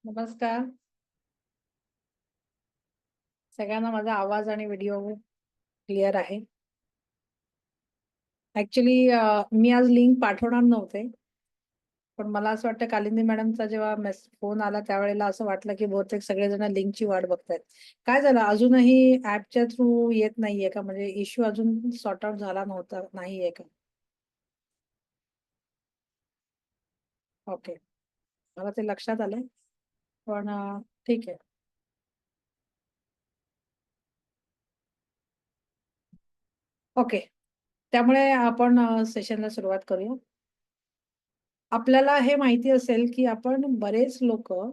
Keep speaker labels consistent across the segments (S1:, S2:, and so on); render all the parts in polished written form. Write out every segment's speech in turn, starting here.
S1: नमस्कार. सगळ्यांना माझा आवाज आणि व्हिडिओ क्लिअर आहे. ॲक्चुअली मी आज लिंक पाठवणार नव्हते. पण मला असं वाटतं कालिंदी मॅडमचा जेव्हा फोन आला त्यावेळेला असं वाटलं, की बहुतेक सगळेजण लिंकची वाट बघतायत. काय झालं अजूनही ॲपच्या थ्रू येत नाहीये का? म्हणजे इश्यू अजून सॉर्ट आउट झाला नव्हता नाहीये का? ओके. मला ते लक्षात आलंय. पण ठीक आहे. ओके. त्यामुळे आपण सेशनला सुरुवात करूया. आपल्याला हे माहिती असेल, की आपण बरेच लोकं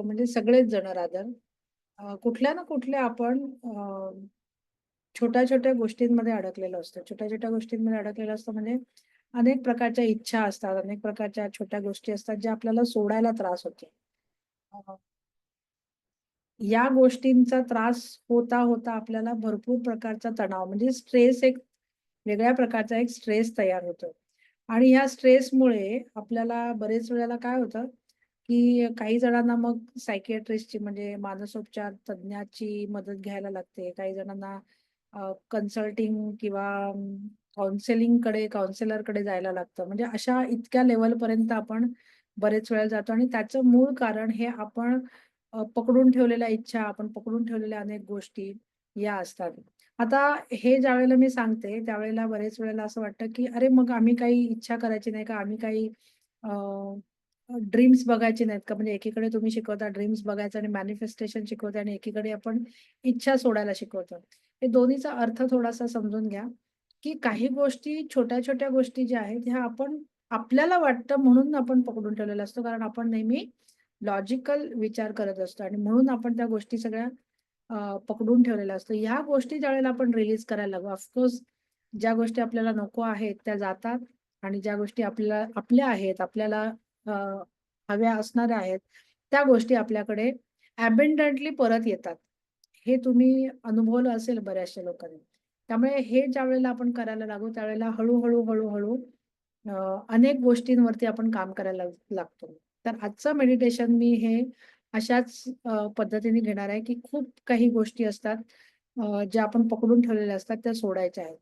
S1: म्हणजे सगळेच जण रादर कुठल्या ना कुठल्या आपण छोट्या-छोट्या गोष्टींमध्ये अडकलेलो असतो. छोट्या-छोट्या गोष्टींमध्ये अडकलेलो असतो म्हणजे अनेक प्रकारच्या इच्छा असतात, अनेक प्रकारच्या छोट्या गोष्टी असतात, ज्या आपल्याला सोडायला त्रास होतो. अ, या गोष्टींचा त्रास होता आपल्याला भरपूर प्रकारचा तणाव म्हणजे स्ट्रेस एक वेगळ्या प्रकारचा एक स्ट्रेस तयार होतो. आणि ह्या स्ट्रेसमुळे आपल्याला बरेच वेळेला काय होतं, की काही जणांना मग सायकियाट्रिस्टची म्हणजे मानसोपचार तज्ञाची मदत घ्यायला लागते. काही जणांना कन्सल्टिंग किंवा काउन्सिलरकडे जायला लागतं. म्हणजे अशा इतक्या लेव्हलपर्यंत आपण बरेच वेळेला जातो आणि त्याचं मूळ कारण हे आपण पकडून ठेवलेल्या इच्छा, आपण पकडून ठेवलेल्या अनेक गोष्टी या असतात. आता हे ज्यावेळेला मी सांगते, त्यावेळेला बरेच वेळेला असं वाटतं, की अरे मग आम्ही काही इच्छा करायची नाही का? आम्ही काही ड्रीम्स बघायचे नाहीत का? म्हणजे एकीकडे तुम्ही शिकवता ड्रीम्स बघायचं आणि मॅनिफेस्टेशन शिकवता आणि एकीकडे आपण इच्छा सोडायला शिकवतो. हे दोन्हीचा अर्थ थोडासा समजून घ्या, की काही गोष्टी छोट्या-छोट्या गोष्टी ज्या आहेत, ह्या आपण आपल्याला वाटतं म्हणून आपण पकडून ठेवलेला असतो. कारण आपण नेहमी लॉजिकल विचार करत असतो आणि म्हणून आपण त्या गोष्टी सगळ्या पकडून ठेवलेल्या असतो. ह्या गोष्टी ज्यावेळेला आपण रिलीज करायला लागू ऑफकोर्स ज्या गोष्टी आपल्याला नको आहेत त्या जातात आणि ज्या गोष्टी आपल्या आहेत, आपल्याला अ, हव्या असणाऱ्या आहेत, त्या गोष्टी आपल्याकडे अबंडंटली परत येतात. हे तुम्ही अनुभवलं असेल बऱ्याचशा लोकांनी. त्यामुळे हे ज्यावेळेला आपण करायला लागू त्यावेळेला हळू-हळू अनेक गोष्टींवरती आपण काम करायला लागतो. तर आजचं मेडिटेशन मी हे अशाच पद्धतीने घेणार आहे, की खूप काही गोष्टी असतात ज्या आपण पकडून ठेवलेल्या असतात त्या सोडायच्या आहेत.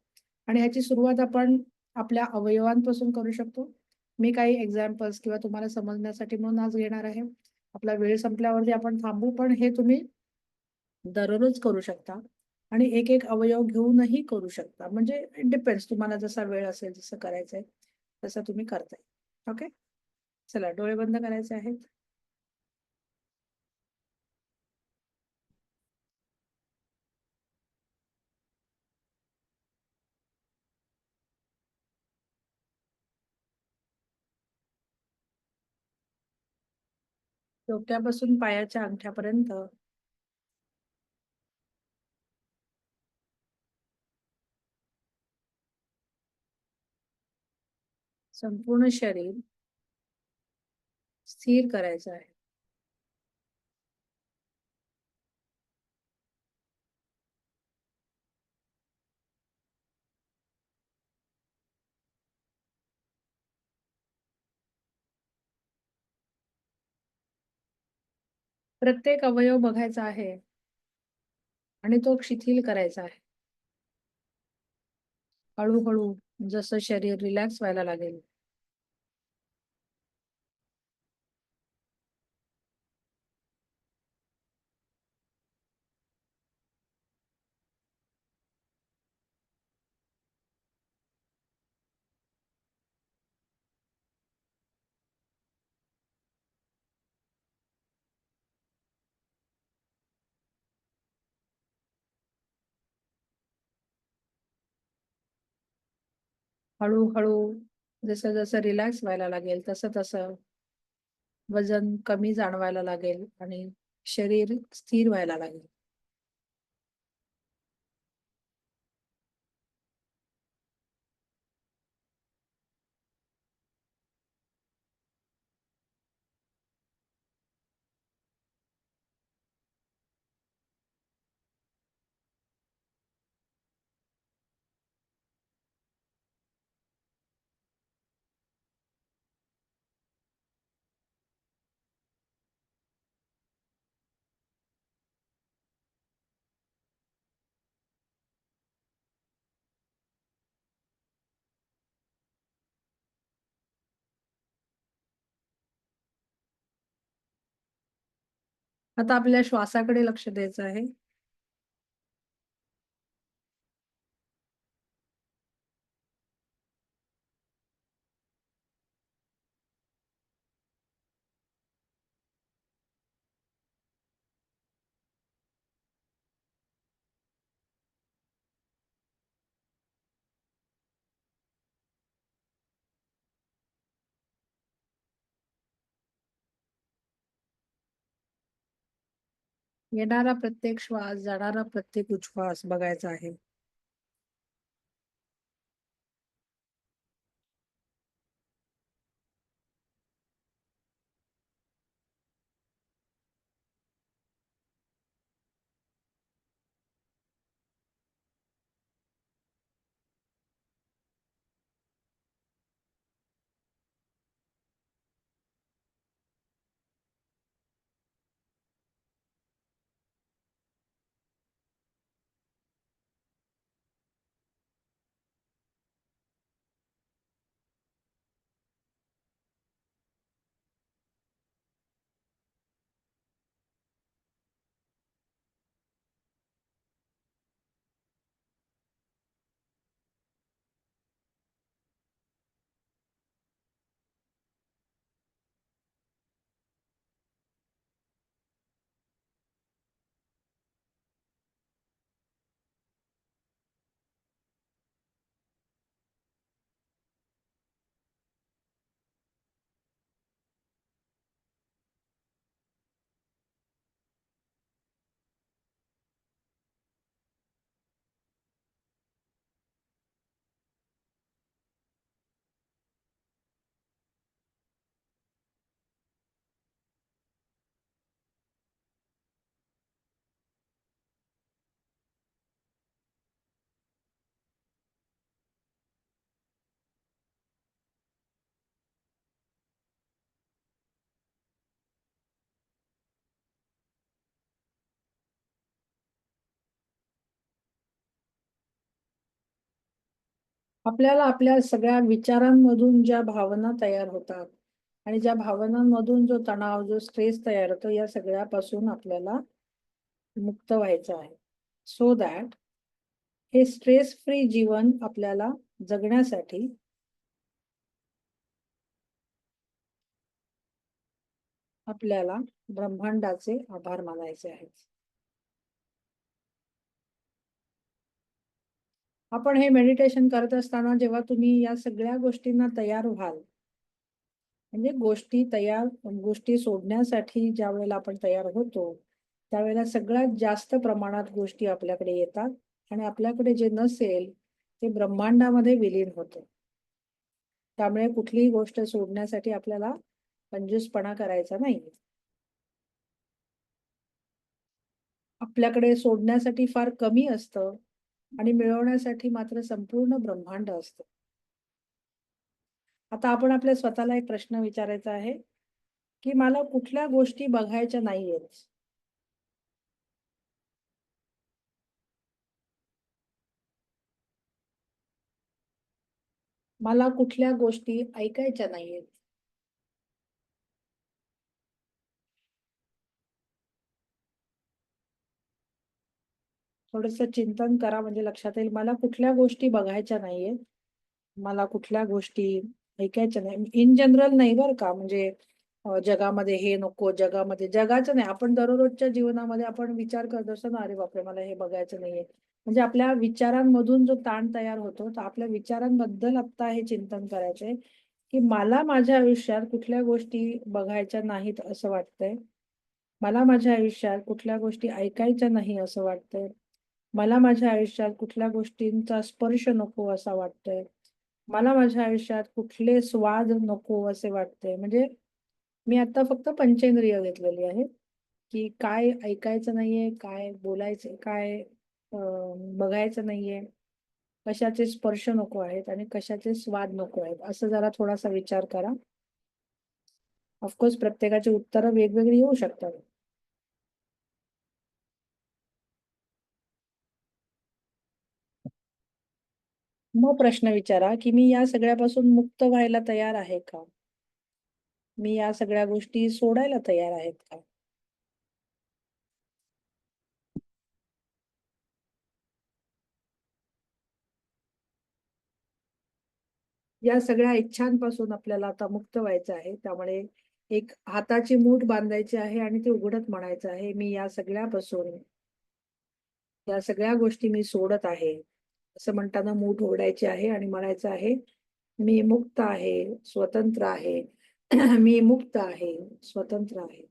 S1: आणि ह्याची सुरुवात आपण आपल्या अवयवांपासून करू शकतो. मी काही एक्झाम्पल्स किंवा तुम्हाला समजण्यासाठी म्हणून आज घेणार आहे. आपला वेळ संपल्यावरती आपण थांबू, पण हे तुम्ही दररोज करू शकता आणि एक-एक अवयव घेऊनही करू शकता. म्हणजे इट डिपेंड्स तुम्हाला जसा वेळ असेल, जसं करायचंय, तसं तुम्ही करताय. ओके. चला डोळे बंद करायचे आहेत. डोक्यापासून पायाच्या अंगठ्यापर्यंत संपूर्ण शरीर स्थिर करायचं आहे. प्रत्येक अवयव बघायचा आहे आणि तो शिथिल करायचा आहे. हळू जसं शरीर रिलॅक्स व्हायला लागेल, हळू जसं रिलॅक्स व्हायला लागेल, तसं वजन कमी जाणवायला लागेल आणि शरीर स्थिर व्हायला लागेल. आता आपल्या श्वासाकडे लक्ष द्यायचं आहे. येणारा प्रत्येक श्वास, जाणारा प्रत्येक उच्छ्वास बघायचा आहे. आपल्याला आपल्या सगळ्या विचारांमधून ज्या भावना तयार होतात आणि ज्या भावनांमधून जो तणाव, जो स्ट्रेस तयार होतो, या सगळ्यापासून आपल्याला मुक्त व्हायचं आहे. सो दॅट हे स्ट्रेस फ्री जीवन आपल्याला जगण्यासाठी आपल्याला ब्रह्मांडाचे आभार मानायचे आहेत. आपण हे मेडिटेशन करत असताना जेव्हा तुम्ही या सगळ्या गोष्टींना तयार व्हाल, म्हणजे गोष्टी सोडण्यासाठी ज्या वेळेला आपण तयार होतो, त्यावेळेला सगळ्यात जास्त प्रमाणात गोष्टी आपल्याकडे येतात आणि आपल्याकडे जे नसेल ते ब्रह्मांडामध्ये विलीन होतं. त्यामुळे कुठलीही गोष्ट सोडण्यासाठी आपल्याला कंजूसपणा करायचा नाही. आपल्याकडे सोडण्यासाठी फार कमी असतं आणि मिळवण्यासाठी मात्र संपूर्ण ब्रह्मांड असतं. आता आपण आपल्या स्वतःला एक प्रश्न विचारायचा आहे, की मला कुठल्या गोष्टी बघायच्या नाहीयेत? मला कुठल्या गोष्टी ऐकायच्या नाहीयेत? थोडंसं चिंतन करा म्हणजे लक्षात येईल. मला कुठल्या गोष्टी बघायच्या नाहीयेत? मला कुठल्या गोष्टी ऐकायच्या नाही. इन जनरल नाही बरं का, म्हणजे जगामध्ये हे नको, जगाचं नाही. आपण दररोजच्या जीवनामध्ये आपण विचार करत असतो ना, "अरे बापरे! मला हे बघायचं नाहीये." म्हणजे आपल्या विचारांमधून जो ताण तयार होतो, तर आपल्या विचारांबद्दल आत्ता हे चिंतन करायचंय, की मला माझ्या आयुष्यात कुठल्या गोष्टी बघायच्या नाहीत असं वाटतंय. मला माझ्या आयुष्यात कुठल्या गोष्टी ऐकायच्या नाही असं वाटतंय. मला माझ्या आयुष्यात कुठल्या गोष्टींचा स्पर्श नको असा वाटतोय. मला माझ्या आयुष्यात कुठले स्वाद नको असे वाटते. म्हणजे मी आता फक्त पंचेंद्रिय घेतलेली आहेत, की काय ऐकायचं नाहीये, काय बोलायचं, काय बघायचं नाहीये, कशाचे स्पर्श नको आहेत आणि कशाचे स्वाद नको आहेत. असं जरा थोडासा विचार करा. ऑफकोर्स प्रत्येकाची उत्तरं वेगवेगळी येऊ शकतात. मग प्रश्न विचारा, की मी या सगळ्यापासून मुक्त व्हायला तयार आहे का? मी या सगळ्या गोष्टी सोडायला तयार आहेत का? या सगळ्या इच्छांपासून आपल्याला आता मुक्त व्हायचं आहे. त्यामुळे एक हाताची मूठ बांधायची आहे आणि ते उघडत म्हणायचं आहे, "मी या सगळ्यापासून, या सगळ्या गोष्टी मी सोडत आहे." असं म्हणताना मूठ उघडायची आहे आणि म्हणायचं आहे, "मी मुक्त आहे, स्वतंत्र आहे. मी मुक्त आहे, स्वतंत्र आहे."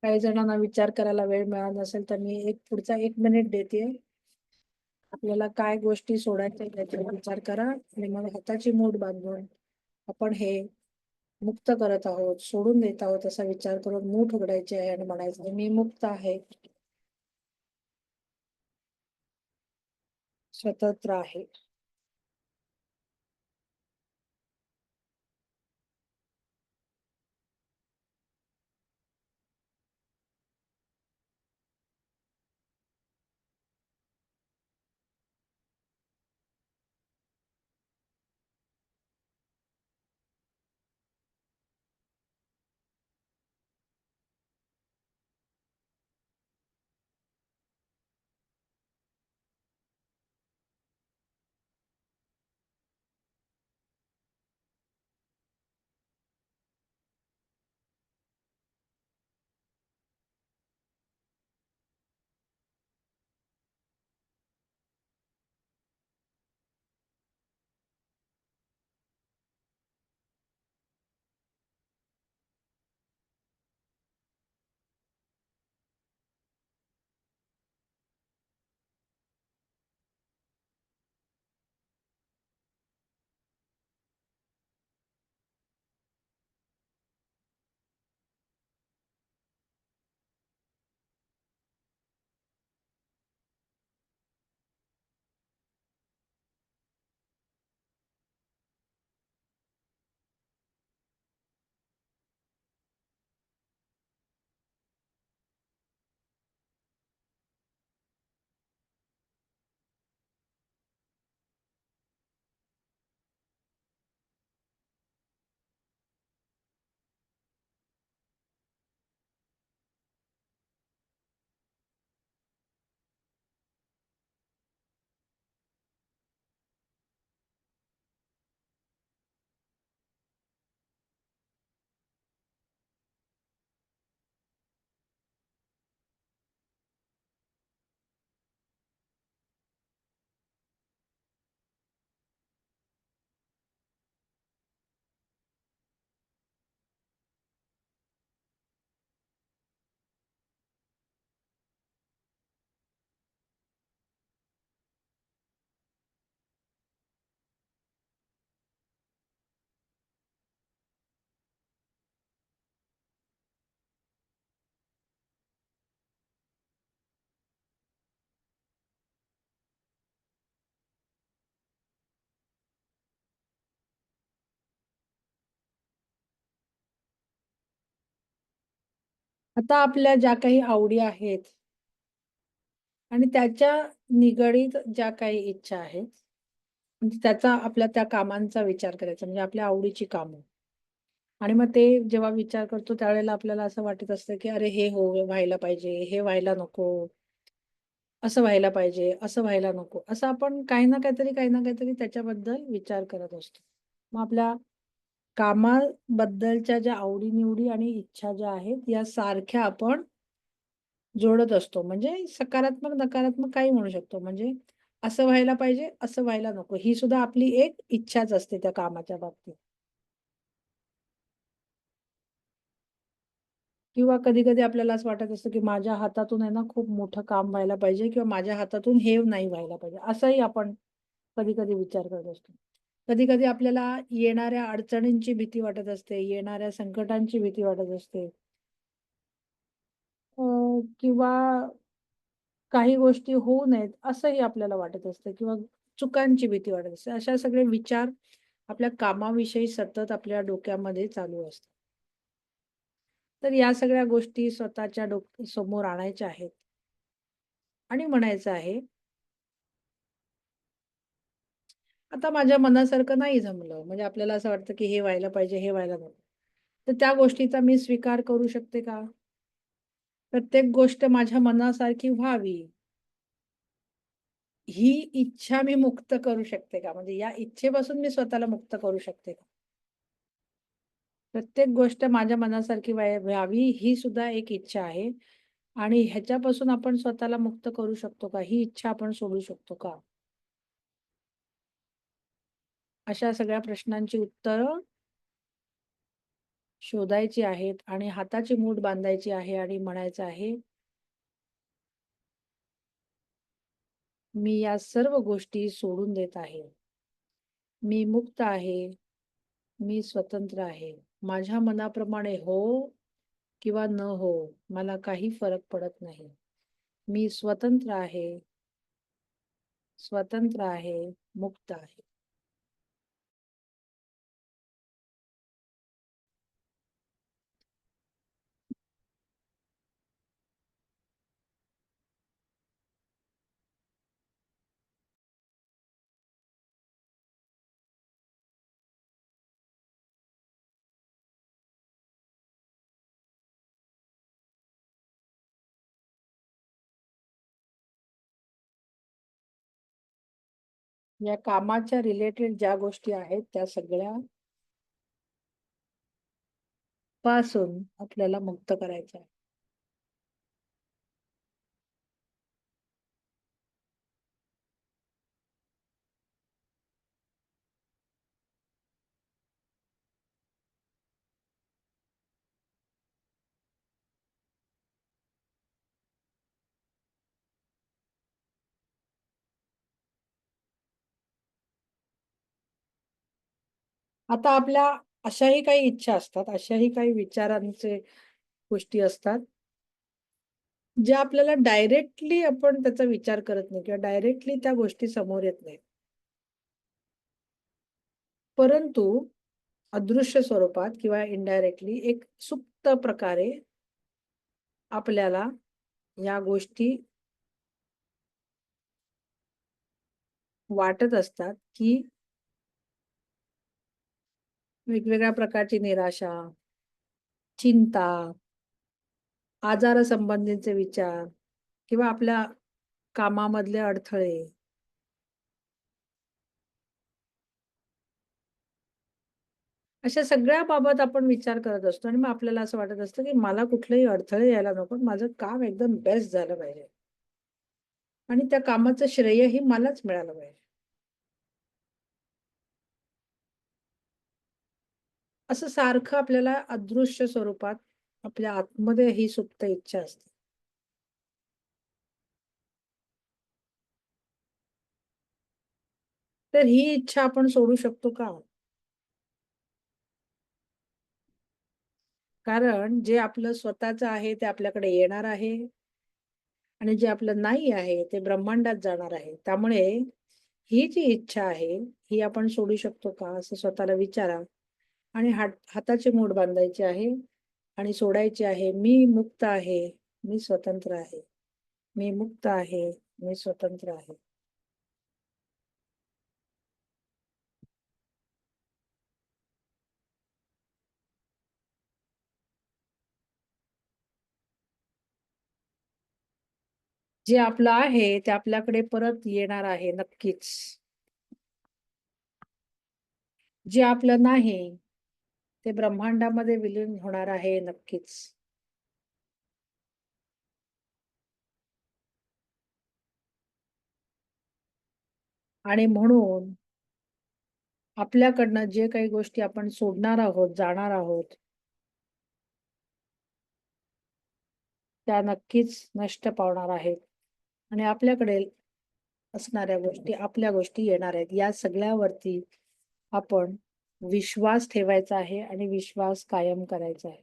S1: काही जणांना विचार करायला वेळ मिळाला नसेल, तर मी एक पुढचा 1 मिनिट देतेय. आपल्याला काय गोष्टी सोडायच्या आहेत याच्यावर विचार करा आणि मग हाताची मूठ बांधून आपण हे मुक्त करत आहोत, सोडून देत आहोत असा विचार करून मूठ उघडायची आहे आणि म्हणायचं आहे, "मी मुक्त आहे, स्वतंत्र आहे." आता आपल्या ज्या काही आवडी आहेत आणि त्याच्या निगडीत ज्या काही इच्छा आहेत, म्हणजे त्याचा आपल्या त्या कामांचा विचार करायचा म्हणजे आपल्या आवडीची कामं. आणि मग ते जेव्हा विचार करतो त्यावेळेला आपल्याला असं वाटत असतं, की "अरे हे व्हायला पाहिजे, हे व्हायला नको, असं व्हायला पाहिजे, असं व्हायला नको." असं आपण काही ना काहीतरी त्याच्याबद्दल विचार करत असतो. मग आपल्या कामाबद्दलच्या ज्या आवडी आणि इच्छा ज्या आहेत, या सारख्या आपण जोडत असतो. म्हणजे सकारात्मक, नकारात्मक काही म्हणू शकतो. म्हणजे असं व्हायला पाहिजे, असं व्हायला नको. ही सुद्धा आपली एक इच्छाच असते त्या कामाच्या बाबतीत. किंवा कधी-कधी आपल्याला असं वाटत असतं, की माझ्या हातातून आहे ना खूप मोठं काम व्हायला पाहिजे किंवा माझ्या हातातून हे नाही व्हायला पाहिजे. असंही आपण कधी-कधी विचार करत असतो. कधी-कधी आपल्याला येणाऱ्या अडचणींची भीती वाटत असते, येणाऱ्या संकटांची भीती वाटत असते. अ, किंवा काही गोष्टी होऊ नयेत असंही आपल्याला वाटत असतं किंवा चुकांची भीती वाटत असते. अशा सगळे विचार आपल्या कामाविषयी सतत आपल्या डोक्यामध्ये चालू असतात. तर या सगळ्या गोष्टी स्वतःच्या समोर आणायच्या आहेत आणि म्हणायचं आहे, आता माझ्या मनासारखं नाही जमलं, म्हणजे आपल्याला असं वाटतं की हे व्हायला पाहिजे, हे व्हायला नको. तर त्या गोष्टीचा मी स्वीकार करू शकते का? प्रत्येक गोष्ट माझ्या मनासारखी व्हावी, ही इच्छा मी मुक्त करू शकते का? म्हणजे या इच्छेपासून मी स्वतःला मुक्त करू शकते का? प्रत्येक गोष्ट माझ्या मनासारखी व्हावी ही सुद्धा एक इच्छा आहे आणि ह्याच्यापासून आपण स्वतःला मुक्त करू शकतो का? ही इच्छा आपण सोडू शकतो का? अशा सगळ्या प्रश्नांची उत्तरं शोधायची आहेत आणि हाताची मूठ बांधायची आहे आणि म्हणायचं आहे, मी या सर्व गोष्टी सोडून देत आहे. मी मुक्त आहे. मी स्वतंत्र आहे. माझ्या मनाप्रमाणे हो किंवा न हो, मला काही फरक पडत नाही. मी स्वतंत्र आहे, स्वतंत्र आहे, मुक्त आहे. या कामाच्या रिलेटेड ज्या गोष्टी आहेत, त्या सगळ्या पासून आपल्याला मुक्त करायच्या आहे. आता आपल्या अशाही काही इच्छा असतात, अशाही काही विचारांचे गोष्टी असतात, ज्या आपल्याला डायरेक्टली आपण त्याचा विचार करत नाही किंवा डायरेक्टली त्या गोष्टी समोर येत नाहीत. परंतु अदृश्य स्वरूपात किंवा इनडायरेक्टली एक सुप्त प्रकारे आपल्याला या गोष्टी वाटत असतात, की वेगवेगळ्या प्रकारची निराशा, चिंता, आजारासंबंधीचे विचार किंवा आपल्या कामामधले अडथळे, अशा सगळ्या बाबत आपण विचार करत असतो आणि मग आपल्याला असं वाटत असतं, की मला कुठलेही अडथळे यायला नको. माझं काम एकदम बेस्ट झालं पाहिजे आणि त्या कामाचं श्रेयही मलाच मिळालं पाहिजे. असं सारखं आपल्याला अदृश्य स्वरूपात आपल्या आतमध्ये ही सुप्त इच्छा असते. तर ही इच्छा आपण सोडू शकतो का? कारण जे आपलं स्वतःचं आहे ते आपल्याकडे येणार आहे आणि जे आपलं नाही आहे ते ब्रह्मांडात जाणार आहे. त्यामुळे ही जी इच्छा आहे, ही आपण सोडू शकतो का? असं स्वतःला विचारा आणि हाताची मूठ बांधायची आहे आणि सोडायची आहे. मी मुक्त आहे, मी स्वतंत्र आहे. मी मुक्त आहे, मी स्वतंत्र आहे. जे आपलं आहे ते आपल्याकडे परत येणार आहे नक्कीच. जे आपलं नाही, ते ब्रह्मांडामध्ये विलीन होणार आहे नक्कीच. आणि म्हणून आपल्याकडनं जे काही गोष्टी आपण सोडणार आहोत, जाणार आहोत, त्या नक्कीच नष्ट पावणार आहेत आणि आपल्याकडे असणाऱ्या गोष्टी, आपल्या गोष्टी येणार आहेत. या सगळ्यावरती आपण विश्वास ठेवायचा आहे आणि विश्वास कायम करायचा आहे.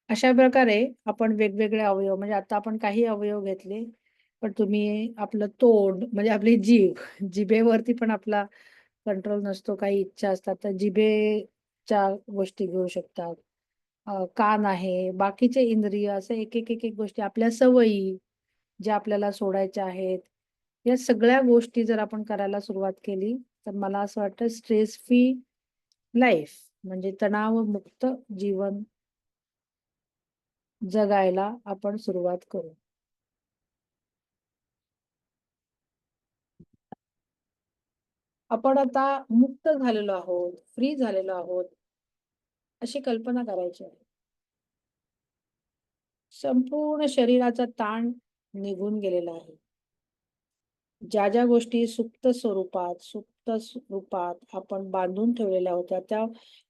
S1: अशा प्रकारे आपण वेगवेगळे अवयव म्हणजे आता आपण काही अवयव घेतले, पण तुम्ही आपलं तोंड म्हणजे आपली जीभ, जिभेवरती पण आपला कंट्रोल नसतो. काही इच्छा असतात, तर जिभेच्या गोष्टी घेऊ शकतात. कान आहे, बाकीचे इंद्रिय असं एक, एक, एक, एक गोष्टी आपल्या सवयी, ज्या आपल्याला सोडायच्या आहेत. या सगळ्या गोष्टी जर आपण करायला सुरुवात केली, तर मला असं वाटतं स्ट्रेस फ्री लाईफ म्हणजे तणावमुक्त जीवन जगायला आपण सुरुवात करू. आपण आता मुक्त झालेलो आहोत, फ्री झालेलो आहोत, अशी कल्पना करायची आहे. संपूर्ण शरीराचा ताण निघून गेलेला आहे. ज्या गोष्टी सुप्त स्वरूपात आपण बांधून ठेवलेल्या होत्या, त्या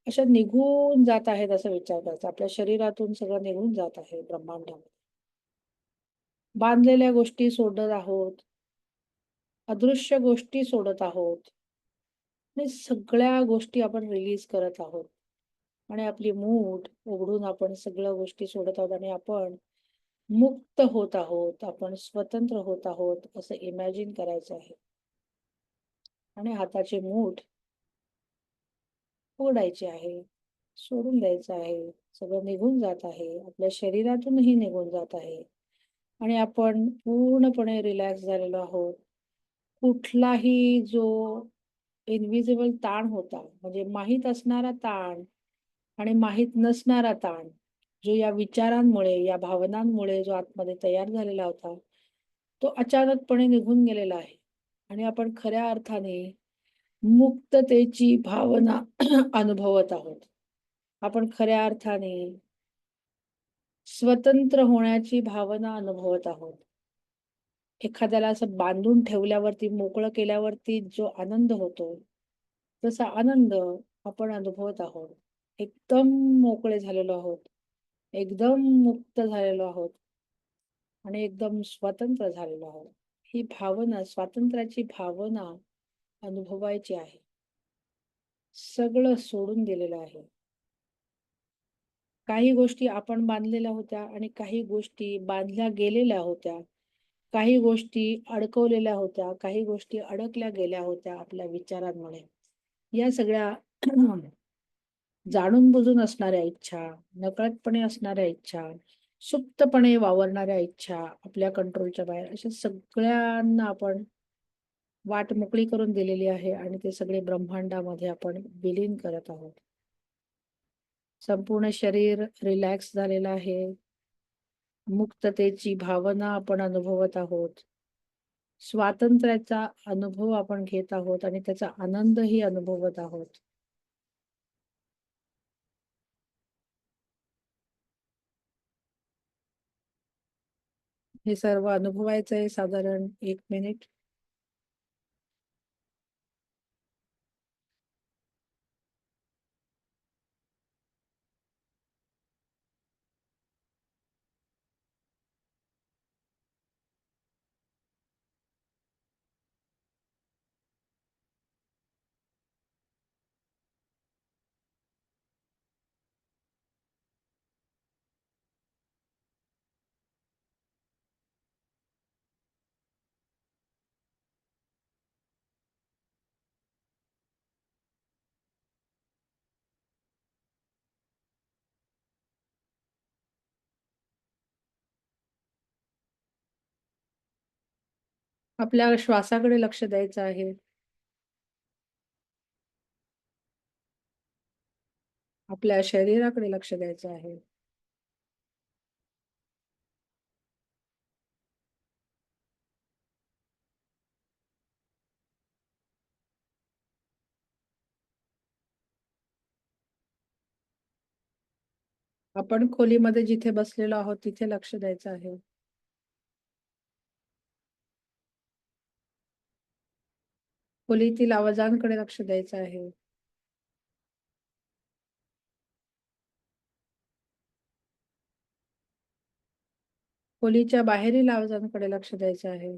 S1: अशा निघून जात आहेत असं विचार करायचा. आपल्या शरीरातून सगळं निघून जात आहे ब्रह्मांडामध्ये. बांधलेल्या गोष्टी सोडत आहोत, अदृश्य गोष्टी सोडत आहोत आणि सगळ्या गोष्टी आपण रिलीज करत आहोत आणि आपली मूठ उघडून आपण सगळ्या गोष्टी सोडत आहोत आणि आपण मुक्त होत आहोत, आपण स्वतंत्र होत आहोत असं इमॅजिन करायचं आहे आणि हाताची मूठ उघडायची आहे, सोडून द्यायचं आहे. सगळं निघून जात आहे. आपल्या शरीरातूनही निघून जात आहे आणि आपण पूर्णपणे रिलॅक्स झालेलो आहोत. कुठलाही जो इन्व्हिजिबल ताण होता, म्हणजे माहीत असणारा ताण आणि माहीत नसणारा ताण, जो या विचारांमुळे, या भावनांमुळे जो आतमध्ये तयार झालेला होता, तो अचानकपणे निघून गेलेला आहे आणि आपण खऱ्या अर्थाने मुक्ततेची भावना अनुभवत आहोत. आपण खऱ्या अर्थाने स्वतंत्र होण्याची भावना अनुभवत आहोत. एखाद्याला असं बांधून ठेवल्यावरती, मोकळं केल्यावरती जो आनंद होतो, तसा आनंद आपण अनुभवत आहोत. एकदम मोकळे झालेलो आहोत. एकदम मुक्त झालेलो आहोत आणि एकदम स्वतंत्र झालेलो आहोत. ही भावना, स्वातंत्र्याची भावना अनुभवायची आहे. सगळं सोडून दिलेलं आहे. काही गोष्टी आपण बांधलेल्या होत्या आणि काही गोष्टी बांधल्या गेलेल्या होत्या. काही गोष्टी अडकवलेल्या होत्या, काही गोष्टी अडकल्या गेल्या होत्या आपल्या विचारांमुळे. या सगळ्या जाणून-बुजून असणाऱ्या इच्छा, नकळतपणे असणाऱ्या इच्छा, सुप्तपणे वावरणाऱ्या इच्छा, आपल्या कंट्रोलच्या बाहेर, अशा सगळ्यांना आपण वाट मोकळी करून दिलेली आहे आणि ते सगळे ब्रह्मांडामध्ये आपण विलीन करत आहोत. संपूर्ण शरीर रिलॅक्स झालेलं आहे. मुक्ततेची भावना आपण अनुभवत आहोत. स्वातंत्र्याचा अनुभव आपण घेत आहोत आणि त्याचा आनंदही अनुभवत आहोत. हे सर्व अनुभवायचं आहे साधारण 1 मिनिट. आपल्या श्वासाकडे लक्ष द्यायचं आहे. आपल्या शरीराकडे लक्ष द्यायचं आहे. आपण खोलीमध्ये जिथे बसलेलो आहोत तिथे लक्ष द्यायचं आहे. खोलीतील आवाजांकडे लक्ष द्यायचं आहे. खोलीच्या बाहेरील आवाजांकडे लक्ष द्यायचं आहे.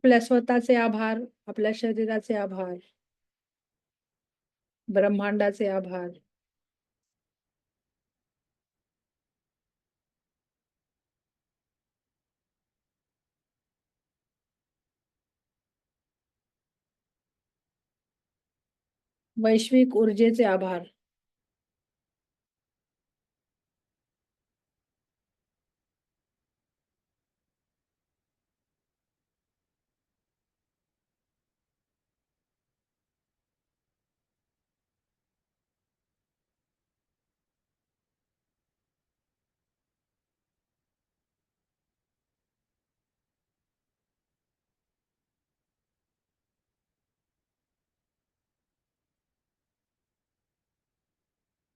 S1: आपल्या स्वतःचे आभार, आपल्या शरीराचे आभार, ब्रह्मांडाचे आभार. वैश्विक ऊर्जेचे आभार.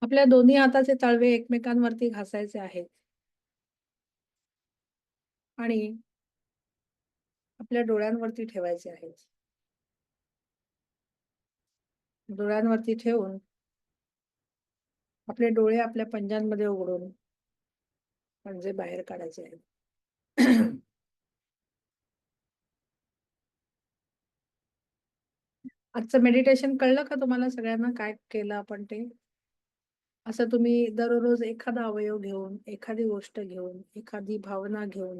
S1: आपल्या दोन्ही हाताचे तळवे एकमेकांवरती घासायचे आहेत आणि आपल्या डोळ्यांवरती ठेवायचे आहेत. डोळ्यांवरती ठेवून आपले डोळे आपल्या पंजांमध्ये उघडून पंजे बाहेर काढायचे आहेत. आजचं मेडिटेशन कळलं का तुम्हाला सगळ्यांना काय केलं आपण ते? असं तुम्ही दररोज एखादा अवयव घेऊन, एखादी गोष्ट घेऊन, एखादी भावना घेऊन,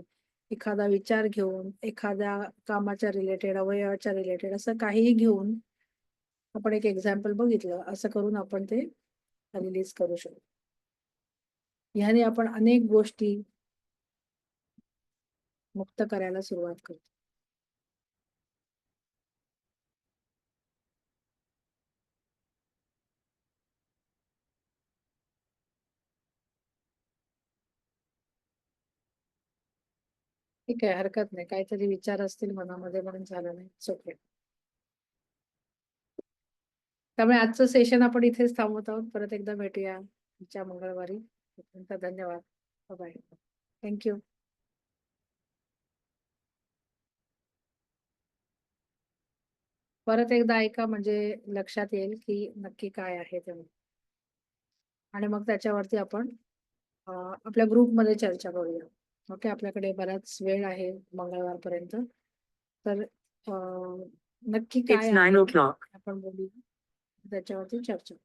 S1: एखादा विचार घेऊन, एखाद्या कामाच्या रिलेटेड, अवयवाच्या रिलेटेड असं काहीही घेऊन आपण एक एक्झाम्पल बघितलं. असं करून आपण ते रिलीज करू शकतो. ह्याने आपण अनेक गोष्टी मुक्त करायला सुरुवात करतो. ठीक आहे, हरकत नाही. काहीतरी विचार असतील मनामध्ये म्हणून झालं नाही. It's okay. त्यामुळे आजचं सेशन आपण इथेच थांबवत आहोत. परत एकदा भेटूया पुढच्या मंगळवारी. तोपर्यंत धन्यवाद. बाय. थँक्यू. परत एकदा ऐका म्हणजे लक्षात येईल की नक्की काय आहे ते. आणि मग त्याच्यावरती आपण आपल्या ग्रुपमध्ये चर्चा करूया. ओके, आपल्याकडे बराच वेळ आहे मंगळवारपर्यंत. तर नक्की काय
S2: It's
S1: आहे
S2: 9 o'clock.
S1: आपण बोलूया त्याच्यावरती चर्चा.